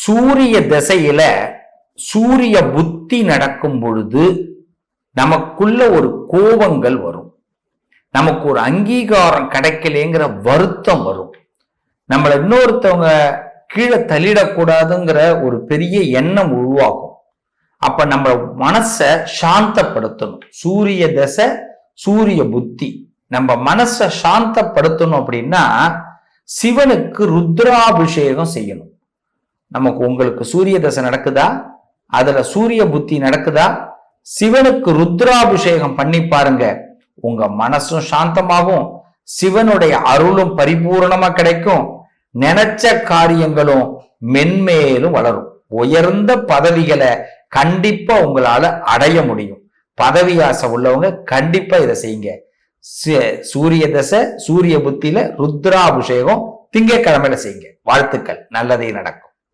சூரிய திசையில சூரிய புத்தி நடக்கும் பொழுது நமக்குள்ள ஒரு கோபங்கள் வரும், நமக்கு ஒரு அங்கீகாரம் கிடைக்கலங்கிற வருத்தம் வரும், நம்மளை இன்னொருத்தவங்க கீழே தள்ளிடக்கூடாதுங்கிற ஒரு பெரிய எண்ணம் உருவாகும். அப்ப நம்ம மனசை சாந்தப்படுத்தணும். சூரிய தசை சூரிய புத்தி நம்ம மனசை சாந்தப்படுத்தணும் அப்படின்னா சிவனுக்கு ருத்ராபிஷேகம் செய்யணும். நமக்கு உங்களுக்கு சூரிய தசை நடக்குதா, அதுல சூரிய புத்தி நடக்குதா, சிவனுக்கு ருத்ராபிஷேகம் பண்ணி பாருங்க. உங்க மனசும் சாந்தமாகும், சிவனுடைய அருளும் பரிபூர்ணமா கிடைக்கும், நினைச்ச காரியங்களும் மென்மேலும் வளரும். உயர்ந்த பதவிகளை கண்டிப்பா உங்களால அடைய முடியும். பதவி ஆசை உள்ளவங்க கண்டிப்பா இதை செய்யுங்க. சூரிய தசை சூரிய புத்தியில ருத்ராபிஷேகம் திங்கட்கிழமையில செய்யுங்க. வாழ்த்துக்கள், நல்லதே நடக்கும்.